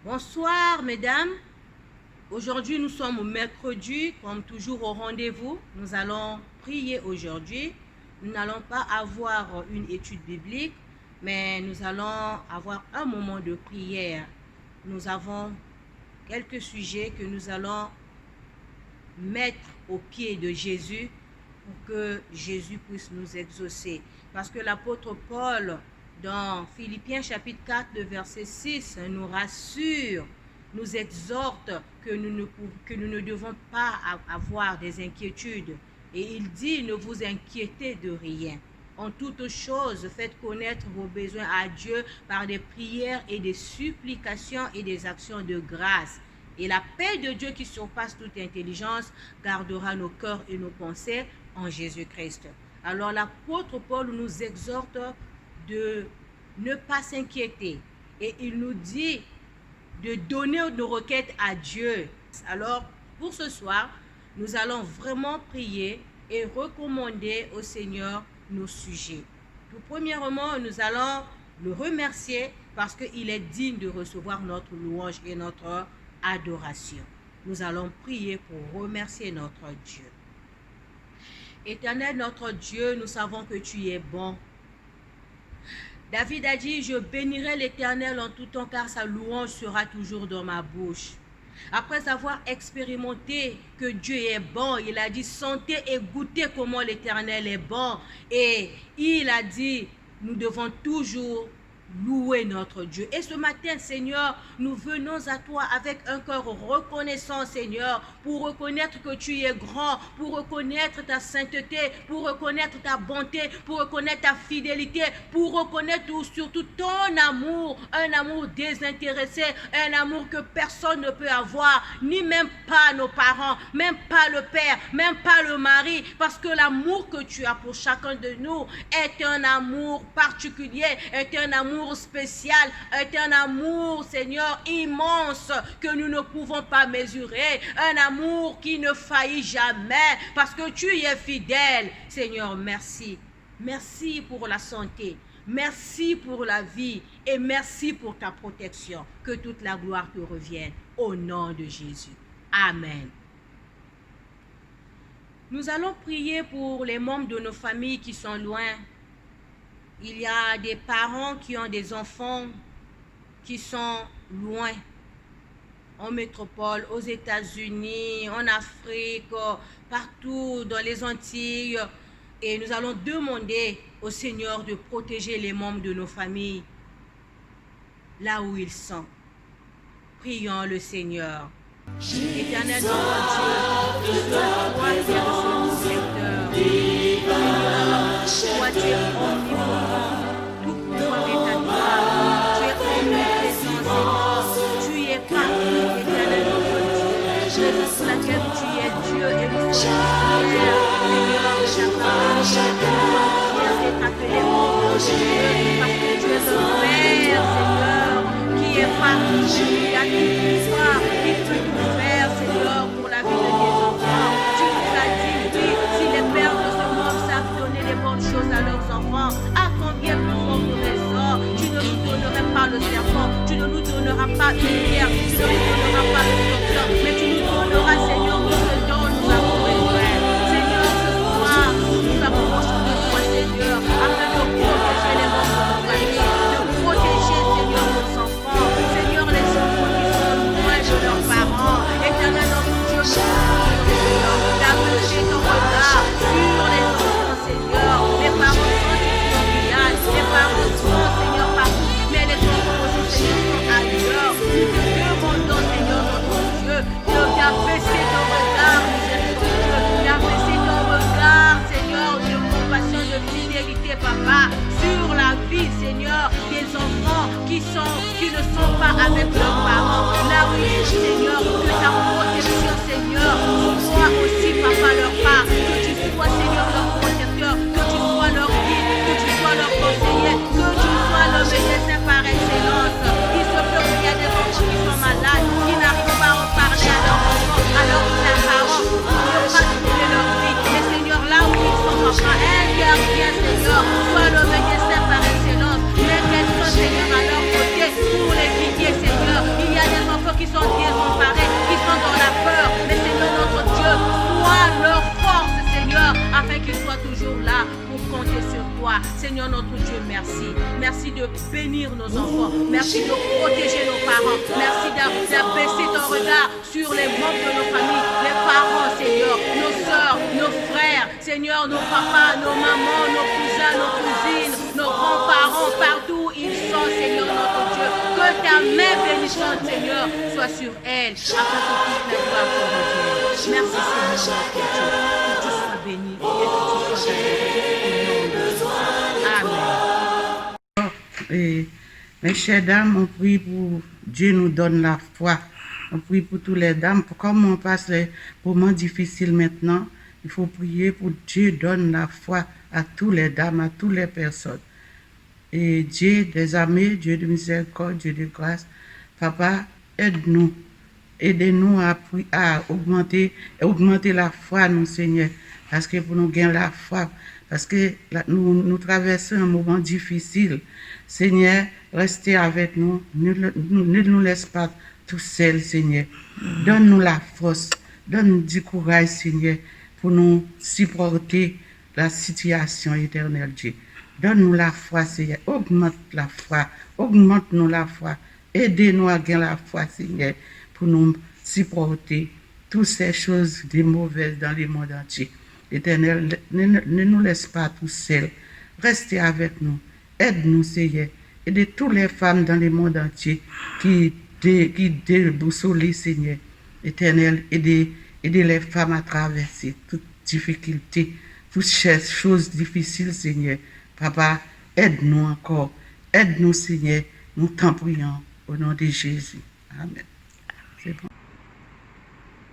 Bonsoir mesdames, aujourd'hui nous sommes au mercredi, comme toujours au rendez-vous. Nous allons prier aujourd'hui. Nous n'allons pas avoir une étude biblique, mais nous allons avoir un moment de prière. Nous avons quelques sujets que nous allons mettre au pied de Jésus pour que Jésus puisse nous exaucer. Parce que l'apôtre Paul, dans Philippiens chapitre 4, le verset 6, nous rassure, nous exhorte que nous ne devons pas avoir des inquiétudes. Et il dit, ne vous inquiétez de rien. En toutes choses, faites connaître vos besoins à Dieu par des prières et des supplications et des actions de grâce. Et la paix de Dieu qui surpasse toute intelligence gardera nos cœurs et nos pensées en Jésus-Christ. Alors l'apôtre Paul nous exhorte de ne pas s'inquiéter. Et il nous dit de donner nos requêtes à Dieu. Alors pour ce soir, nous allons vraiment prier et recommander au Seigneur nos sujets. Tout premièrement, nous allons le remercier parce qu'il est digne de recevoir notre louange et notre adoration. Nous allons prier pour remercier notre Dieu. Éternel notre Dieu, nous savons que tu es bon. David a dit, je bénirai l'Éternel en tout temps car sa louange sera toujours dans ma bouche. Après avoir expérimenté que Dieu est bon, il a dit, sentez et goûtez comment l'Éternel est bon. Et il a dit, nous devons toujours louer notre Dieu. Et ce matin, Seigneur, nous venons à toi avec un cœur reconnaissant, Seigneur, pour reconnaître que tu es grand, pour reconnaître ta sainteté, pour reconnaître ta bonté, pour reconnaître ta fidélité, pour reconnaître surtout ton amour, un amour désintéressé, un amour que personne ne peut avoir, ni même pas nos parents, même pas le père, même pas le mari, parce que l'amour que tu as pour chacun de nous est un amour particulier, est un amour spécial, est un amour, Seigneur, immense que nous ne pouvons pas mesurer, un amour qui ne faillit jamais parce que tu y es fidèle. Seigneur, merci. Merci pour la santé, merci pour la vie et merci pour ta protection. Que toute la gloire te revienne au nom de Jésus. Amen. Nous allons prier pour les membres de nos familles qui sont loin. Il y a des parents qui ont des enfants qui sont loin, en métropole, aux États-Unis, en Afrique, partout dans les Antilles. Et nous allons demander au Seigneur de protéger les membres de nos familles là où ils sont. Prions le Seigneur. Éternel notre Dieu, toi tu es le protecteur. Toi tu es omnipotent, tout pouvoir est à toi. Tu es omniprésent, Seigneur. Tu es partout, Éternel notre Dieu. Raison pour laquelle tu es Dieu et nous sommes fiers, Seigneur, d'être appelé mon Dieu, parce que tu es un Père, Seigneur, qui est partout, qui a tout pouvoir, qui peut tout faire, Seigneur, pour la vie de tes enfants. Tu nous as dit, oui, si les pères de ce monde savent donner les bonnes choses à leurs enfants, à combien plus forte raison, tu ne nous donnerais pas le serpent, tu ne nous donneras pas une pierre, tu ne nous donneras pas le scorpion, mais tu nous donneras, Seigneur, tout ce dont nous avons besoin. Seigneur, ce soir, nous approchons de toi, Seigneur, afin de protéger les membres de notre famille, de protéger, Seigneur, nos enfants, Seigneur, les enfants qui sont loin de leurs parents. Éternel, notre Dieu, Seigneur, d'avancer ton regard sur les enfants, Seigneur, les parents sont ici en Guyane, les parents sont, Seigneur, partout, mais les enfants aussi, Seigneur, sont ailleurs. Nous te demandons, Seigneur, notre Dieu, d'abaisser ton regard, miséricordieux, d'abaisser ton regard, Seigneur, de compassion, de fidélité, Papa, sur la vie, Seigneur, des enfants qui ne sont pas avec leurs parents. Là oui, Seigneur, que ta protection, Seigneur, soit aussi, Papa, leur part, que tu sois, Seigneur, leur protecteur, que tu sois leur guide, que tu sois leur conseiller, que tu sois leur médecin par excellence. Il se peut qu'il y a des enfants qui sont malades, qui n'arrivent pas à en parler à leurs enfants, à leurs parents, pour ne pas trouver leur vie. Mais Seigneur, là où ils sont, Papa, interviens, Seigneur, sois le médecin par excellence. Mais qu'elles soient, Seigneur, à leur côté pour les guider, Seigneur. Il y a des Seigneur notre Dieu, merci. Merci de bénir nos enfants. Merci de protéger nos parents. Merci d'abaisser ton regard sur les membres de nos familles, les parents, Seigneur, nos soeurs, nos frères, Seigneur, nos papas, nos mamans, nos cousins, nos cousines, nos grands-parents, partout où ils sont, Seigneur notre Dieu. Que ta main bénissante, Seigneur, soit sur elles, afin que toutes les gloires te reviennent. Merci, Seigneur notre Dieu. Que tu sois béni et que tu sois béni. Amen. Et mes chères dames, on prie pour Dieu nous donne la foi. On prie pour toutes les dames. Comme on passe les moments difficiles maintenant, il faut prier pour Dieu donne la foi à toutes les dames, à toutes les personnes. Et Dieu des armées, Dieu de miséricorde, Dieu de grâce, Papa, aide-nous. Aidez-nous à augmenter la foi, nous, Seigneur. Parce que pour nous gagner la foi, parce que nous traversons un moment difficile. Seigneur, restez avec nous. Ne nous laisse pas tout seuls, Seigneur. Donne-nous la force. Donne-nous du courage, Seigneur, pour nous supporter la situation éternelle, Dieu. Donne-nous la foi, Seigneur. Augmente la foi. Augmente-nous la foi. Aidez-nous à gagner la foi, Seigneur, pour nous supporter toutes ces choses de mauvaises dans le monde entier. Éternel, ne nous laisse pas tout seuls. Restez avec nous. Aide-nous, Seigneur. Aidez toutes les femmes dans le monde entier qui déboussolent, Seigneur. Éternel, aidez les femmes à traverser toutes difficultés, toutes ces choses difficiles, Seigneur. Papa, aide-nous encore. Aide-nous, Seigneur. Nous t'en prions au nom de Jésus. Amen. C'est bon.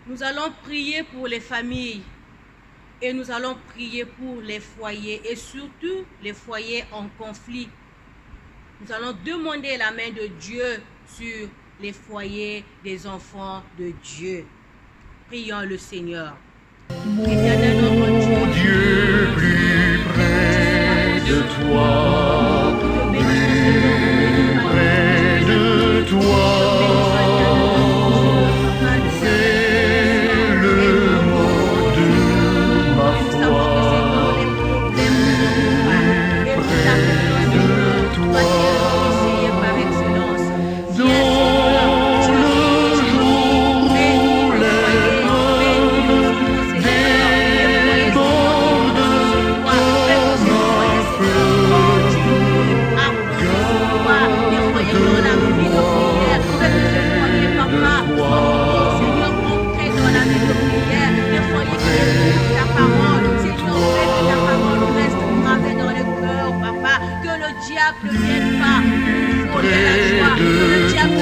Nous allons prier pour les familles et nous allons prier pour les foyers et surtout les foyers en conflit. Nous allons demander la main de Dieu sur les foyers des enfants de Dieu. Prions le Seigneur. Éternel notre Dieu, plus près de toi, plus près de toi. C'est le mot de ma foi. Plus près de toi. par excellence. Dans le jour où les débordent diable ne vienne pas nous voler la joie, que le diable ne vienne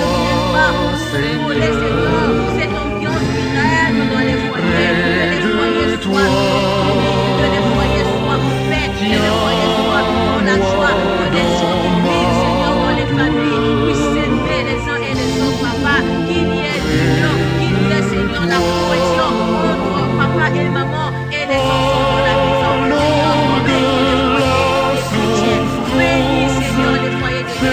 pas nous voler, Seigneur, cette ambiance qui règne dans les foyers, que les foyers soient bénis, que les foyers soient faits, que les foyers soient dans la joie, que des gens vivent, Seigneur, dans les familles, puissent s'aimer les uns et les autres, papa, qu'il y ait l'union, qu'il y ait, Seigneur, la cohésion entre papa et maman et les enfants dans la maison, Seigneur, bénis, Seigneur, les foyers de tes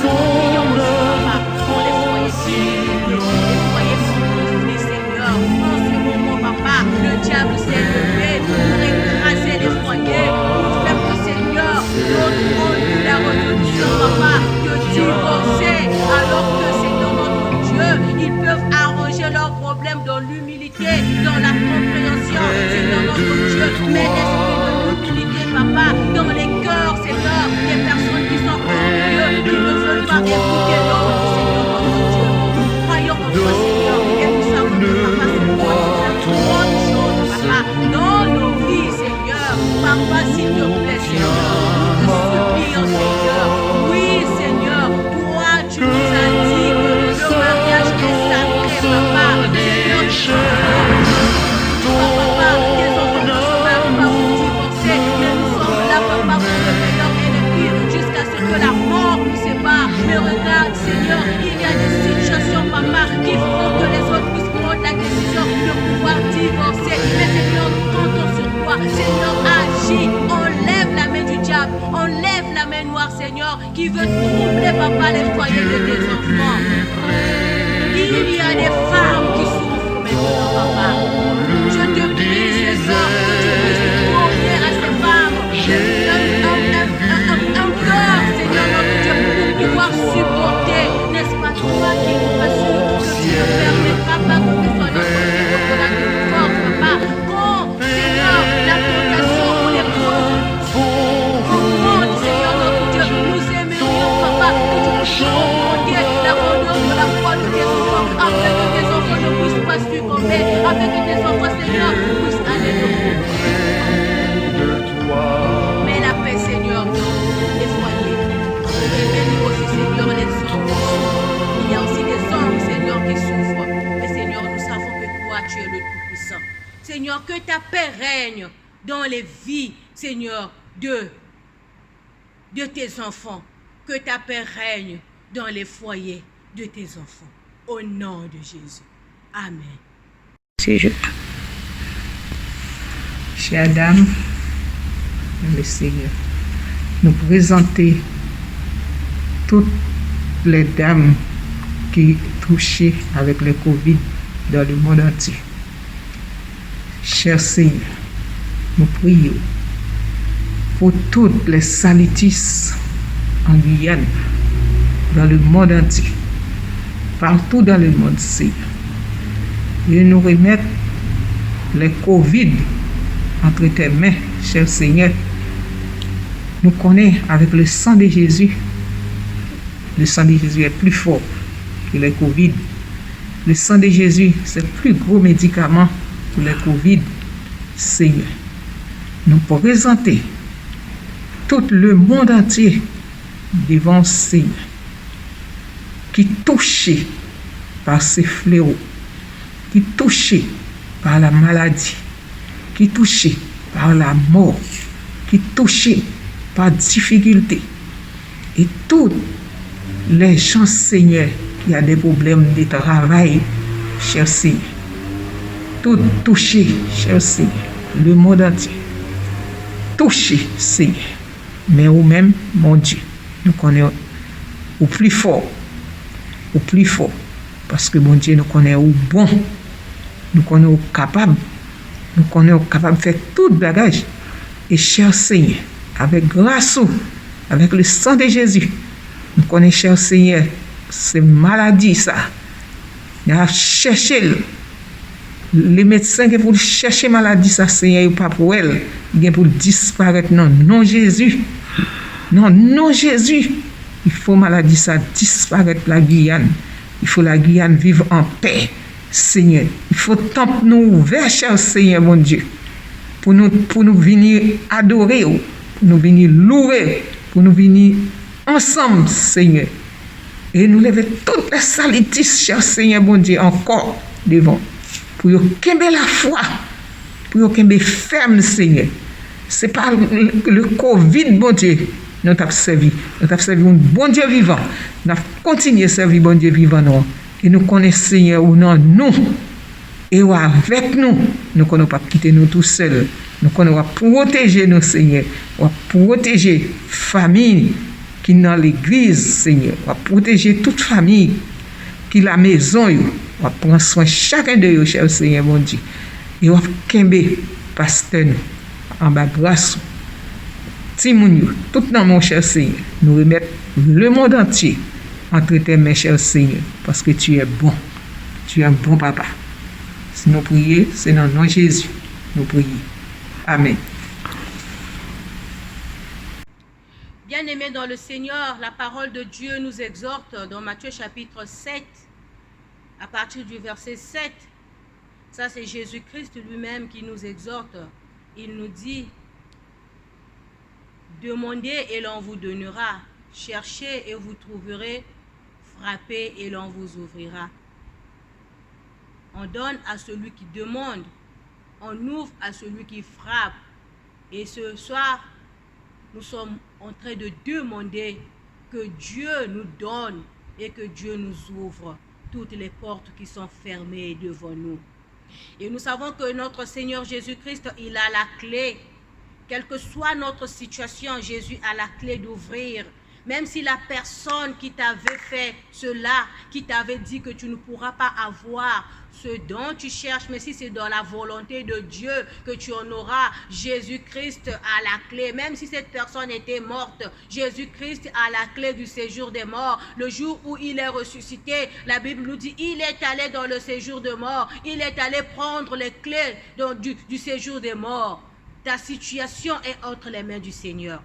enfants. Prions aussi, papa, pour les foyers civiles, les foyers sans conflit, Seigneur. En ce moment, papa, le diable s'est levé pour écraser les foyers, pour faire que, Seigneur, notre rôle de la résolution, papa, de divorcer, alors que, Seigneur, notre Dieu, ils peuvent arranger leurs problèmes dans l'humilité, dans la compréhension, Seigneur, notre Dieu, mais l'esprit de l'humilité, papa, dans les cœurs, Seigneur, des personnes qui sont orgueilleux, qui ne veulent pas écouter l'ordre, Seigneur, notre Dieu. Nous croyons en toi, Seigneur, et nous savons que, papa, c'est toi qui fais de grandes choses, papa, dans nos vies, Seigneur. Papa, s'il te plaît, Seigneur, nous te supplions, Seigneur. Oui, Seigneur, toi, tu nous as dit que le mariage est sacré, papa. Seigneur, tu papa, tes enfants ne se marient pas pour divorcer, mais nous sommes là, papa, pour le meilleur et le pire, jusqu'à ce que la mort nous sépare. Mais regarde, Seigneur, il y a des situations, papa, qui font que les autres puissent prendre la décision de pouvoir divorcer. Mais Seigneur, nous comptons sur toi. Seigneur, agis, enlève la main du diable, enlève la main noire, Seigneur, qui veut troubler, papa, les foyers de tes enfants. Il y a des femmes qui souffrent maintenant, papa. Je te prie, Seigneur, que tu puisses ouvrir à ces femmes un afin que tes enfants ne puissent pas succomber, afin que tes enfants, Seigneur, puissent aller de bon. Mets la paix, Seigneur, dans les foyers. Et bénis aussi, Seigneur, les hommes. Il y a aussi des hommes, Seigneur, qui souffrent. Mais Seigneur, nous savons que toi, tu es le Tout-Puissant. Seigneur, que ta paix règne dans les vies, Seigneur, de tes enfants. Que ta paix règne dans les foyers de tes enfants. Au nom de Jésus. Amen. Chère dame, le Seigneur, nous présenter toutes les dames qui touchées avec le Covid dans le monde entier. Cher Seigneur, nous prions pour toutes les salitis en Guyane, dans le monde entier, partout dans le monde, Seigneur. Et nous remettre les Covid entre tes mains, cher Seigneur. Nous connaissons avec le sang de Jésus. Le sang de Jésus est plus fort que le Covid. Le sang de Jésus, c'est le plus gros médicament pour le Covid, Seigneur. Nous présenter tout le monde entier devant Seigneur, qui touché par ces fléaux, qui touché par la maladie, qui touché par la mort, qui touché par difficulté. Et tous les gens, Seigneur, qui ont des problèmes de travail, cher Seigneur, tout touché, cher Seigneur, le monde entier, touché, Seigneur. Mais vous-même, mon Dieu, nous connaissons au plus fort, parce que mon Dieu, nous connaissons au bon, nous connaissons capable, de faire tout bagage. Et cher Seigneur, avec grâce, avec le sang de Jésus, nous connaissons, cher Seigneur, ces maladies, ça. Nous avons cherché les médecins qui pour chercher maladie, ça, Seigneur, pas pour elle, ils pour disparaître. Non, Jésus. Non, Jésus. Il faut maladie, ça disparaître la Guyane. Il faut la Guyane vivre en paix, Seigneur. Il faut temple nous ouvert, cher Seigneur, mon Dieu, pour nous venir adorer, pour nous venir louer, pour nous venir ensemble, Seigneur. Et nous lever toutes les salités, cher Seigneur, mon Dieu, encore devant. Pour nous qu'aimer la foi, pour nous qu'aimer ferme, Seigneur. C'est pas le Covid, mon Dieu, nous avons servi. Nous avons servi un bon Dieu vivant. Nous avons continué à servir bon Dieu vivant. Nous. Et nous connaissons, Seigneur, ou non, nous. Et avec nous, nous ne connaissons pas quitter nous tout seuls. Nous connaissons protéger nous, Seigneur. On va protéger la famille qui est dans l'église, Seigneur. On va protéger toute famille qui est à la maison. On va prendre soin de chacun de eux, cher Seigneur, mon Dieu. Et on va kembe pasteur nous en bas grâce. Timoun, tout dans mon cher Seigneur, nous remettre le monde entier entre tes mains, cher Seigneur, parce que tu es bon. Tu es un bon papa. Si nous prions, c'est dans le nom de Jésus. Nous prions. Amen. Bien-aimés dans le Seigneur, la parole de Dieu nous exhorte dans Matthieu chapitre 7, à partir du verset 7. Ça, c'est Jésus-Christ lui-même qui nous exhorte. Il nous dit: demandez et l'on vous donnera, cherchez et vous trouverez, frappez et l'on vous ouvrira. On donne à celui qui demande, on ouvre à celui qui frappe. Et ce soir, nous sommes en train de demander que Dieu nous donne et que Dieu nous ouvre toutes les portes qui sont fermées devant nous. Et nous savons que notre Seigneur Jésus-Christ, il a la clé. Quelle que soit notre situation, Jésus a la clé d'ouvrir. Même si la personne qui t'avait fait cela, qui t'avait dit que tu ne pourras pas avoir ce dont tu cherches, mais si c'est dans la volonté de Dieu que tu en auras, Jésus-Christ a la clé. Même si cette personne était morte, Jésus-Christ a la clé du séjour des morts. Le jour où il est ressuscité, la Bible nous dit, il est allé dans le séjour des morts. Il est allé prendre les clés du séjour des morts. Ta situation est entre les mains du Seigneur.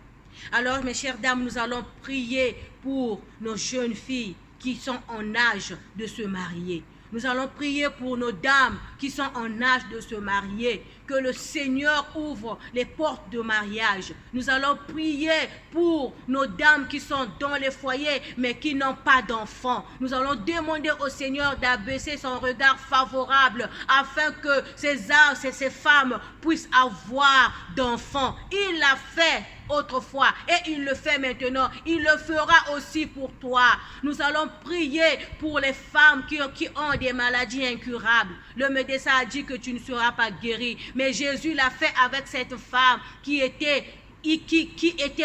Alors, mes chères dames, nous allons prier pour nos jeunes filles qui sont en âge de se marier. Nous allons prier pour nos dames qui sont en âge de se marier. Que le Seigneur ouvre les portes de mariage. Nous allons prier pour nos dames qui sont dans les foyers mais qui n'ont pas d'enfants. Nous allons demander au Seigneur d'abaisser son regard favorable afin que ces femmes puissent avoir d'enfants. Il l'a fait autrefois et il le fait maintenant. Il le fera aussi pour toi. Nous allons prier pour les femmes qui ont des maladies incurables. Le médecin a dit que tu ne seras pas guéri. Mais Jésus l'a fait avec cette femme qui était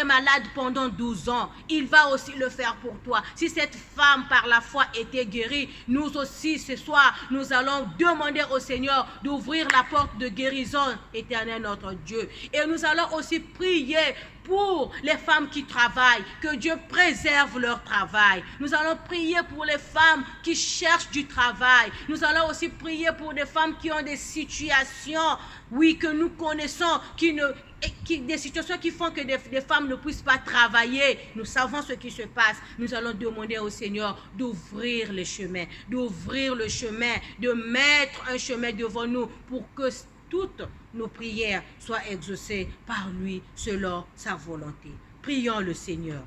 malade pendant 12 ans. Il va aussi le faire pour toi. Si cette femme par la foi était guérie, nous aussi ce soir, nous allons demander au Seigneur d'ouvrir la porte de guérison, Éternel notre Dieu. Et nous allons aussi prier pour les femmes qui travaillent, que Dieu préserve leur travail. Nous allons prier pour les femmes qui cherchent du travail. Nous allons aussi prier pour des femmes qui ont des situations, oui, que nous connaissons, des situations qui font que des femmes ne puissent pas travailler. Nous savons ce qui se passe. Nous allons demander au Seigneur d'ouvrir les chemins, de mettre un chemin devant nous pour que toutes nos prières soient exaucées par lui selon sa volonté. Prions le Seigneur.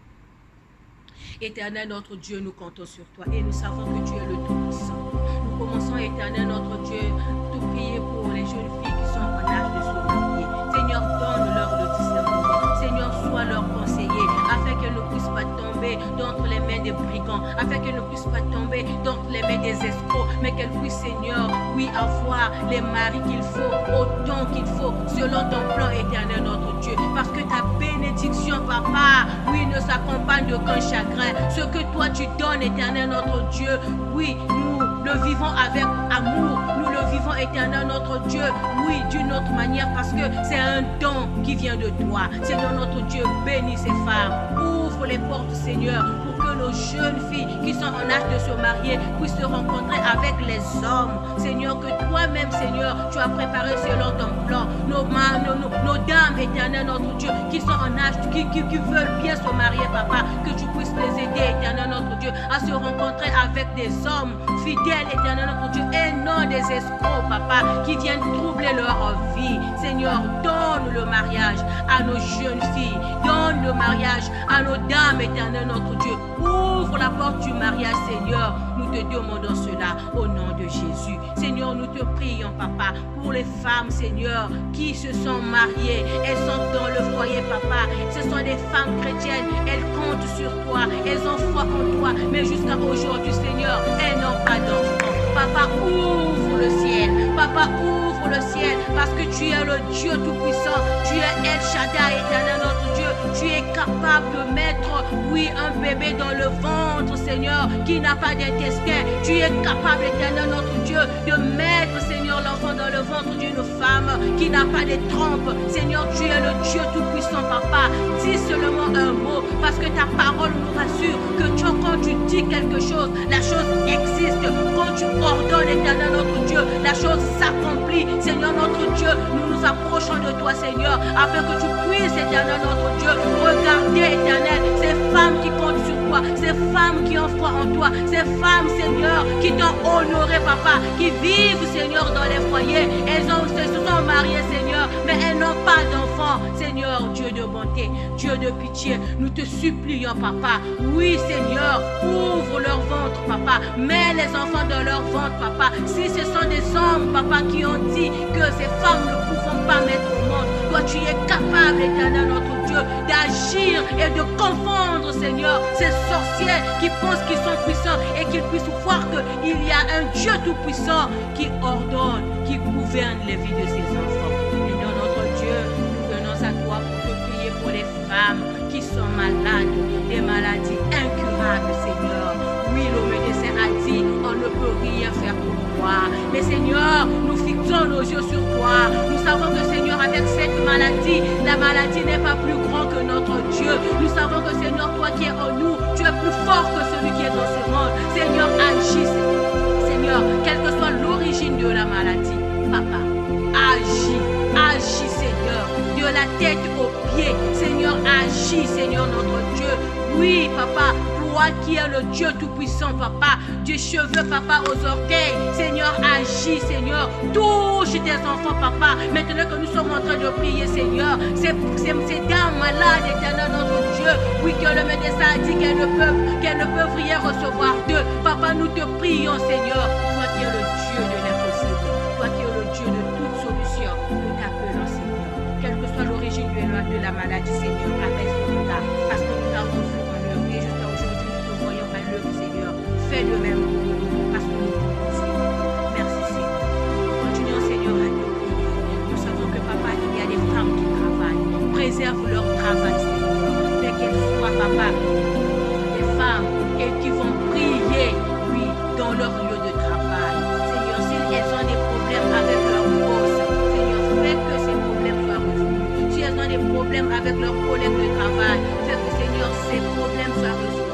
Éternel notre Dieu, nous comptons sur toi et nous savons que tu es le Tout-Puissant. Nous commençons, Éternel notre Dieu, de prier pour les jeunes filles qui sont en âge de se marier. Seigneur, donne-leur le discernement. Seigneur, sois leur conseiller afin qu'elles ne puissent pas tomber d'entre les mains des brigands, afin qu'elles ne puissent pas tomber d'entre les mains des escrocs, mais qu'elles puissent, Seigneur, oui, avoir les maris qu'il faut, autant qu'il faut, selon ton plan éternel, notre Dieu. Parce que ta bénédiction, Papa, oui, ne s'accompagne d'aucun chagrin. Ce que toi tu donnes, éternel, notre Dieu, oui, nous le vivons avec amour, nous le vivons, éternel, notre Dieu, oui, d'une autre manière, parce que c'est un don qui vient de toi. Seigneur, notre Dieu, bénis ces femmes, ouvre les portes, Seigneur, pour que nos jeunes filles qui sont en âge de se marier puissent se rencontrer avec les hommes. Seigneur, que toi-même, Seigneur, tu as préparé selon ton plan nos dames, éternel, notre Dieu, qui sont en âge, qui veulent bien se marier, Papa, que tu puisses les aider, éternel, notre Dieu, à se rencontrer avec des hommes fidèles, éternel, notre Dieu, et non des escrocs, Papa, qui viennent troubler leur vie. Seigneur, donne le mariage à nos jeunes filles, donne le mariage à nos dames, éternel, notre Dieu. Ouvre la porte du mariage, Seigneur. Nous te demandons cela au nom de Jésus. Seigneur, nous te prions, Papa, pour les femmes, Seigneur, qui se sont mariées. Elles sont dans le foyer, Papa. Ce sont des femmes chrétiennes. Elles comptent sur toi. Elles ont foi en toi. Mais jusqu'à aujourd'hui, Seigneur, elles n'ont pas d'enfants. Papa, ouvre le ciel. Papa, ouvre le ciel. Parce que tu es le Dieu Tout-Puissant. Tu es El Shaddai, éternel, notre Dieu. Tu es capable de mettre, oui, un bébé dans le ventre, Seigneur, qui n'a pas d'intestin. Tu es capable, éternel, notre Dieu, de mettre, Seigneur, l'enfant dans le ventre d'une femme qui n'a pas de trompe. Seigneur, tu es le Dieu Tout-Puissant, Papa. Dis seulement un mot, parce que ta parole nous rassure que quand tu dis quelque chose, la chose existe. Quand tu ordonnes, éternel, notre Dieu, la chose s'accomplit. Seigneur, notre Dieu, nous nous approchons de toi, Seigneur, afin que tu puisses, éternel, notre Dieu, regarder, éternel, ces femmes qui comptent sur toi, ces femmes qui ont foi en toi, ces femmes, Seigneur, qui t'ont honoré, Papa, qui vivent, Seigneur, dans les foyers. Elles se sont mariées, Seigneur, mais elles n'ont pas d'enfants. Seigneur, Dieu de bonté, Dieu de pitié, nous te supplions, Papa. Oui, Seigneur, ouvre leur ventre, Papa. Mets les enfants dans leur ventre, Papa. Si ce sont des hommes, Papa, qui ont dit que ces femmes ne pourront pas mettre au monde, toi, tu es capable, éternel, notre Dieu, d'agir et de confondre, Seigneur, ces sorciers qui pensent qu'ils sont puissants et qu'ils puissent voir qu'il y a un Dieu Tout-Puissant qui ordonne, qui gouverne les vies de ses enfants. Et dans notre Dieu, nous venons à toi pour te prier pour les femmes qui sont malades, des maladies incurables, Seigneur. Oui, le médecin a dit, on ne peut rien faire pour toi. Mais Seigneur, nous fixons nos yeux sur toi. Nous savons que Seigneur, avec cette maladie, la maladie n'est pas plus grand que notre Dieu. Nous savons que Seigneur, toi qui es en nous, tu es plus fort que celui qui est dans ce monde. Seigneur, agis, Seigneur, quelle que soit l'origine de la maladie. Papa, agis, Seigneur, de la tête aux pieds. Seigneur, agis, Seigneur, notre Dieu. Oui, Papa, toi toi qui es le Dieu Tout-Puissant, papa, du cheveu, papa, aux orteils. Seigneur, agis, Seigneur. Touche tes enfants, papa. Maintenant que nous sommes en train de prier, Seigneur, ces dames malades, éternel, notre Dieu, oui, que le médecin a dit qu'elles ne peuvent rien recevoir d'eux. Papa, nous te prions, Seigneur. Toi qui es le Dieu de l'impossible, toi qui es le Dieu de toute solution, nous t'appelons, Seigneur. Quelle que soit l'origine de la maladie, Seigneur, apaise-nous là, parce que nous t'avons vu en œuvre et jusqu'à aujourd'hui, nous te voyons à l'œuvre, Seigneur. Fais le même pour nous, parce que nous pouvons. Merci, Seigneur. Continuons, Seigneur, à te prier. Nous savons que, papa, il y a des femmes qui travaillent. Préserve leur travail, Seigneur. Fais qu'elles soient, papa, des femmes qui vont prier, oui, dans leur lieu de travail. Seigneur, si elles ont des problèmes avec leur boss, Seigneur, fais que ces problèmes soient résolus. Si elles ont des problèmes avec leurs collègues de travail, fais que, Seigneur, ces problèmes soient résolus.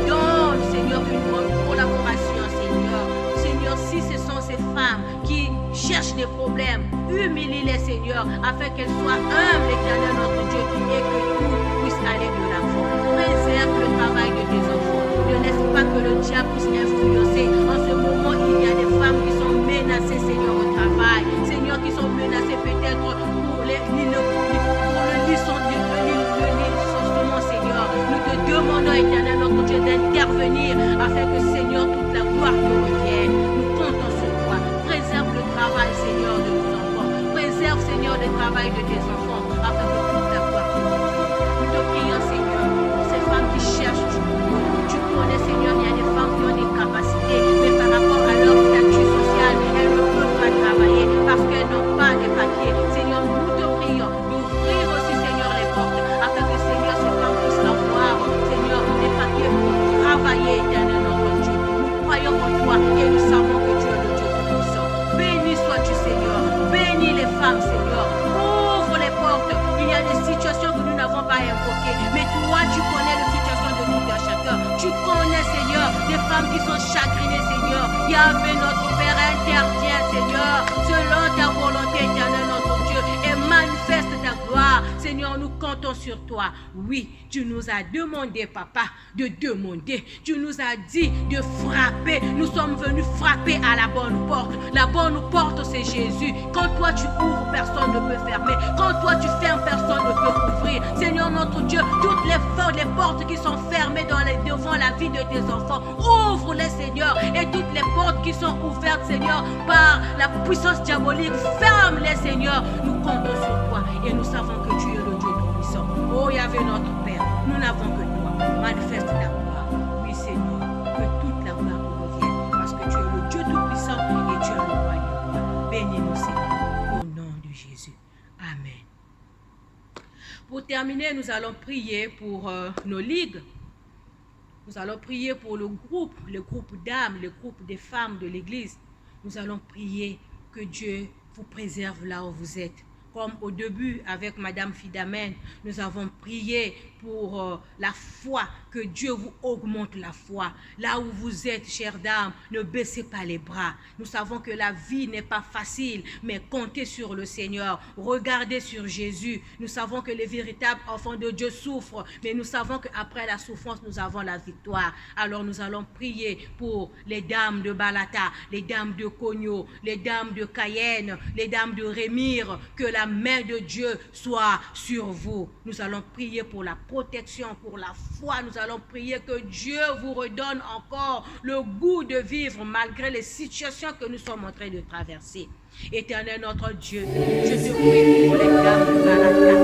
Donne, Seigneur, une bonne collaboration, Seigneur. Seigneur, si ce sont ces femmes qui cherchent des problèmes, humilie-les, Seigneur, afin qu'elles soient humbles, éternel, notre Dieu, et que tout puisse aller de l'avant. Préserve le travail de tes enfants. Ne laisse pas que le diable puisse influencer. En ce moment, il y a des femmes qui sont menacées, Seigneur, au travail. Seigneur, qui sont menacées peut-être pour le licenciement, Seigneur. Nous te demandons, éternel, notre Dieu, d'intervenir afin que, Seigneur, toute la gloire te revienne. Nous comptons sur toi. Préserve le travail, Seigneur, de nos enfants. Préserve, Seigneur, le travail de tes enfants afin que toute la gloire te revienne. Nous te prions, Seigneur, pour ces femmes qui cherchent du boulot. Tu connais, Seigneur, il y a des femmes qui ont des capacités, mais par rapport à leur statut social, elles ne peuvent pas travailler parce qu'elles n'ont pas de papiers. Seigneur, nous te prions d'ouvrir aussi, Seigneur, les portes afin que, Seigneur, ces femmes puissent avoir, Seigneur, des papiers pour travailler, éternel, notre Dieu. Nous croyons en toi et nous savons que tu es le Dieu Tout-Puissant. Béni sois-tu, Seigneur. Bénis les femmes, Seigneur. Ouvre les portes. Il y a des situations que nous n'avons pas invoquées, mais toi, tu connais les situations de tout un chacun. Tu connais, Seigneur, des femmes qui sont chagrinées, Seigneur. Yahvé, notre Père, intervient, Seigneur, selon ta volonté, éternelle, notre Dieu, et manifeste ta gloire. Seigneur, nous comptons sur toi. Oui, tu nous as demandé, papa, de demander. Tu nous as dit de frapper. Nous sommes venus frapper à la bonne porte. La bonne porte, c'est Jésus. Quand toi, tu ouvres, personne ne peut fermer. Quand toi, tu fermes, personne ne peut ouvrir. Seigneur, notre Dieu, toutes les portes qui sont fermées devant la vie de tes enfants, ouvre-les, Seigneur. Et toutes les portes qui sont ouvertes, Seigneur, par la puissance diabolique, ferme-les, Seigneur. Nous comptons sur toi et nous savons que tu es le Dieu Tout-Puissant. Oh, Yahvé, notre Père, nous n'avons que toi. Manifeste ta gloire. Oui, Seigneur, que toute la gloire nous revienne, parce que tu es le Dieu Tout-Puissant et tu es le roi des rois. Bénis-nous, Seigneur, au nom de Jésus. Amen. Pour terminer, nous allons prier pour nos ligues. Nous allons prier pour le groupe d'âmes, le groupe des femmes de l'Église. Nous allons prier que Dieu vous préserve là où vous êtes. Comme au début avec Madame Fidamen, nous avons prié pour la foi, que Dieu vous augmente la foi. Là où vous êtes, chères dames, ne baissez pas les bras. Nous savons que la vie n'est pas facile, mais comptez sur le Seigneur. Regardez sur Jésus. Nous savons que les véritables enfants de Dieu souffrent, mais nous savons qu'après la souffrance, nous avons la victoire. Alors nous allons prier pour les dames de Balata, les dames de Cogno, les dames de Cayenne, les dames de Rémire, que la main de Dieu soit sur vous. Nous allons prier pour la protection, pour la foi. Nous allons prier que Dieu vous redonne encore le goût de vivre malgré les situations que nous sommes en train de traverser. Éternel notre Dieu, je te prie pour les dames de Balata.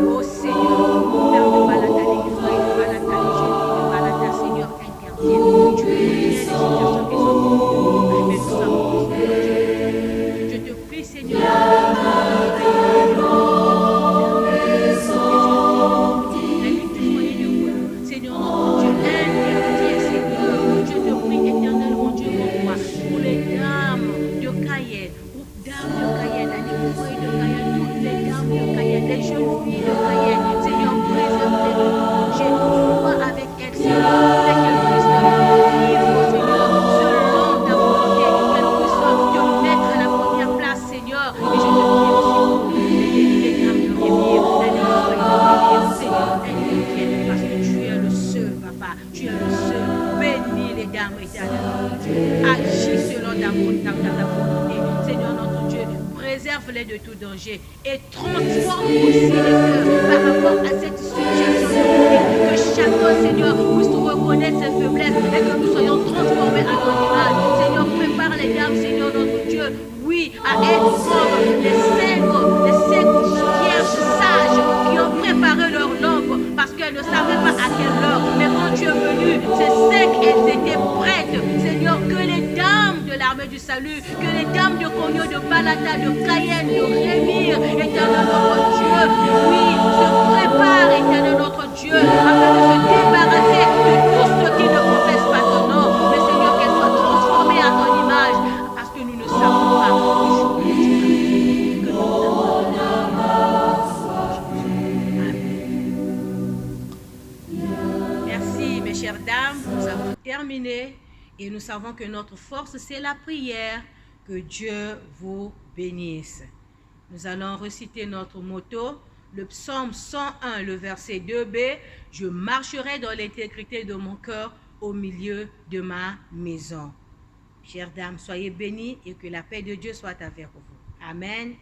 Oh Seigneur, dames de Balata, les Israël de Balata, les jeunes filles de Balata, Seigneur, interviens. Tu connais les situations qui sont pour nous, mais nous savons que c'est Dieu. Je te prie, Seigneur, les jeunes filles de ta volonté. Seigneur notre Dieu, préserve-les de tout danger et transforme aussi les cœurs par rapport à cette situation de vie. Que chacun, Seigneur, puisse reconnaître ses faiblesses et que nous soyons transformés à ton image. Seigneur, prépare les dames, Seigneur notre Dieu, oui, à être comme les cinq vierges sages qui ont préparé leur lampe parce qu'elles ne savaient pas à quelle heure. Mais quand tu es venu, ces cinq, elles étaient prêtes. Seigneur, que les dames de l'armée du salut, que les dames de Cogno, de Balata, de Cayenne, de Rémire, éternel notre Dieu, oui, se préparent, éternel notre Dieu, afin de se débarrasser de tous ceux qui ne confessent pas ton nom. Mais Seigneur, qu'elles soient transformées à ton image, parce que nous ne savons pas le jour où tu vas que nous avons. Merci, mes chères dames, nous avons terminé et nous savons que notre force, c'est la prière. Que Dieu vous bénisse. Nous allons reciter notre motto, le psaume 101, le verset 2b. Je marcherai dans l'intégrité de mon cœur au milieu de ma maison. Chères dames, soyez bénies et que la paix de Dieu soit avec vous. Amen.